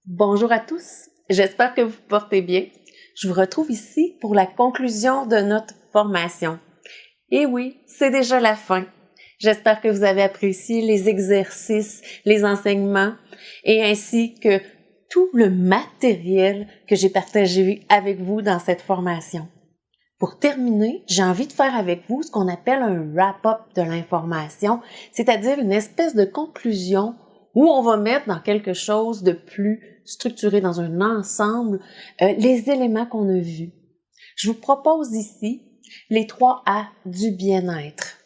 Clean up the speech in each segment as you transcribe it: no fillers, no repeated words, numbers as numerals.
Bonjour à tous, j'espère que vous vous portez bien. Je vous retrouve ici pour la conclusion de notre formation. Et oui, c'est déjà la fin. J'espère que vous avez apprécié les exercices, les enseignements et ainsi que tout le matériel que j'ai partagé avec vous dans cette formation. Pour terminer, j'ai envie de faire avec vous ce qu'on appelle un wrap-up de l'information, c'est-à-dire une espèce de conclusion où on va mettre dans quelque chose de plus structuré, dans un ensemble, les éléments qu'on a vus. Je vous propose ici les 3 A du bien-être.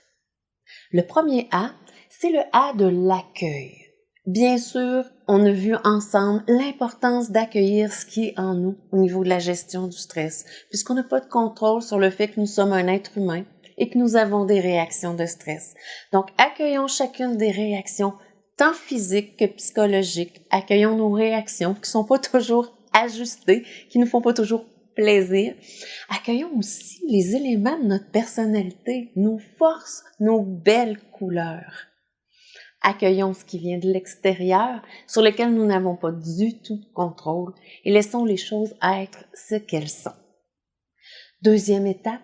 Le premier A, c'est le A de l'accueil. Bien sûr, on a vu ensemble l'importance d'accueillir ce qui est en nous au niveau de la gestion du stress, puisqu'on n'a pas de contrôle sur le fait que nous sommes un être humain et que nous avons des réactions de stress. Donc, accueillons chacune des réactions, tant physiques que psychologiques. Accueillons nos réactions qui ne sont pas toujours ajustées, qui ne nous font pas toujours plaisir. Accueillons aussi les éléments de notre personnalité, nos forces, nos belles couleurs. Accueillons ce qui vient de l'extérieur, sur lequel nous n'avons pas du tout de contrôle, et laissons les choses être ce qu'elles sont. Deuxième étape,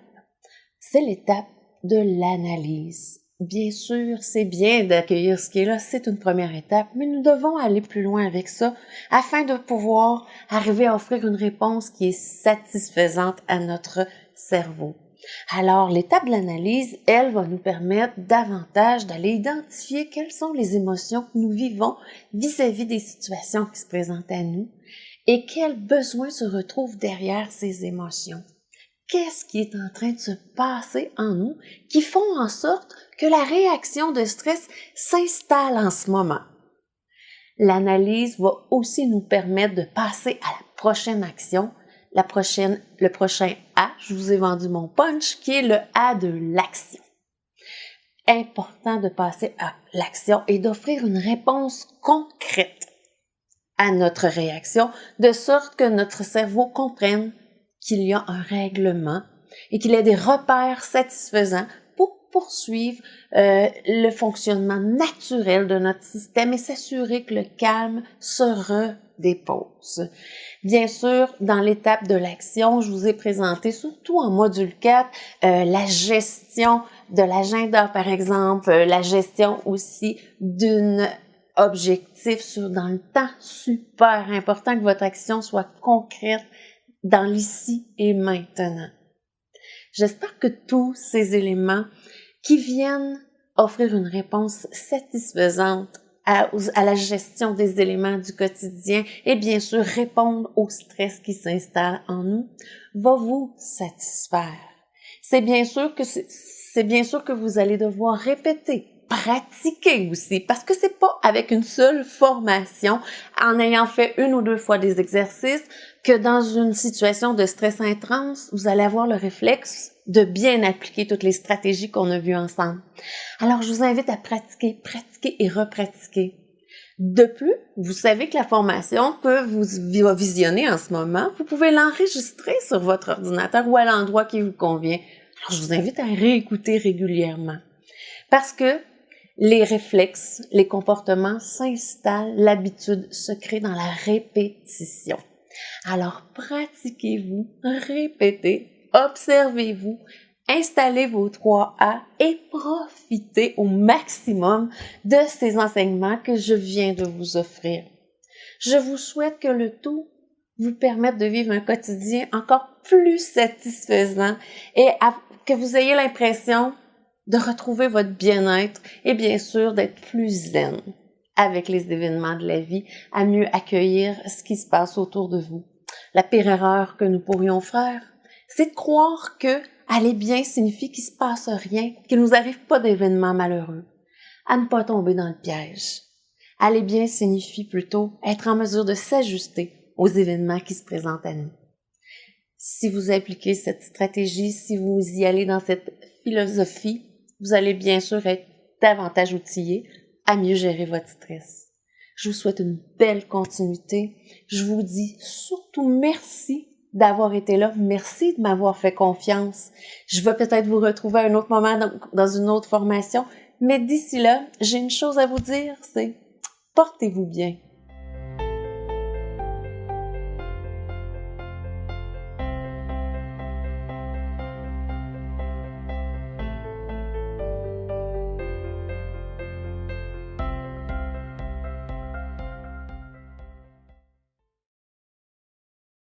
c'est l'étape de l'analyse. Bien sûr, c'est bien d'accueillir ce qui est là, c'est une première étape, mais nous devons aller plus loin avec ça afin de pouvoir arriver à offrir une réponse qui est satisfaisante à notre cerveau. Alors, l'étape de l'analyse, elle, va nous permettre davantage d'aller identifier quelles sont les émotions que nous vivons vis-à-vis des situations qui se présentent à nous et quels besoins se retrouvent derrière ces émotions. Qu'est-ce qui est en train de se passer en nous qui font en sorte que la réaction de stress s'installe en ce moment? L'analyse va aussi nous permettre de passer à la prochaine action, le prochain A, je vous ai vendu mon punch, qui est le A de l'action. Important de passer à l'action et d'offrir une réponse concrète à notre réaction, de sorte que notre cerveau comprenne qu'il y a un règlement et qu'il y a des repères satisfaisants pour poursuivre le fonctionnement naturel de notre système et s'assurer que le calme se redépose. Bien sûr, dans l'étape de l'action, je vous ai présenté, surtout en module 4, la gestion de l'agenda, par exemple, la gestion aussi d'un objectif dans le temps. Super important que votre action soit concrète dans l'ici et maintenant. J'espère que tous ces éléments qui viennent offrir une réponse satisfaisante à la gestion des éléments du quotidien et bien sûr répondre au stress qui s'installe en nous, va vous satisfaire. C'est bien sûr que vous allez devoir répéter, pratiquer aussi, parce que c'est pas avec une seule formation, en ayant fait 1 ou 2 fois des exercices, que dans une situation de stress intense, vous allez avoir le réflexe de bien appliquer toutes les stratégies qu'on a vues ensemble. Alors, je vous invite à pratiquer et repratiquer. De plus, vous savez que la formation que vous visionnez en ce moment, vous pouvez l'enregistrer sur votre ordinateur ou à l'endroit qui vous convient. Alors, je vous invite à réécouter régulièrement. Parce que les réflexes, les comportements s'installent, l'habitude se crée dans la répétition. Alors, pratiquez-vous, répétez, observez-vous, installez vos 3 A et profitez au maximum de ces enseignements que je viens de vous offrir. Je vous souhaite que le tout vous permette de vivre un quotidien encore plus satisfaisant et que vous ayez l'impression de retrouver votre bien-être et bien sûr d'être plus zen avec les événements de la vie, à mieux accueillir ce qui se passe autour de vous. La pire erreur que nous pourrions faire, c'est de croire que aller bien signifie qu'il se passe rien, qu'il nous arrive pas d'événements malheureux. À ne pas tomber dans le piège. Aller bien signifie plutôt être en mesure de s'ajuster aux événements qui se présentent à nous. Si vous appliquez cette stratégie, si vous y allez dans cette philosophie, vous allez bien sûr être davantage outillé à mieux gérer votre stress. Je vous souhaite une belle continuité. Je vous dis surtout merci d'avoir été là. Merci de m'avoir fait confiance. Je vais peut-être vous retrouver à un autre moment dans une autre formation, mais d'ici là, j'ai une chose à vous dire, c'est portez-vous bien.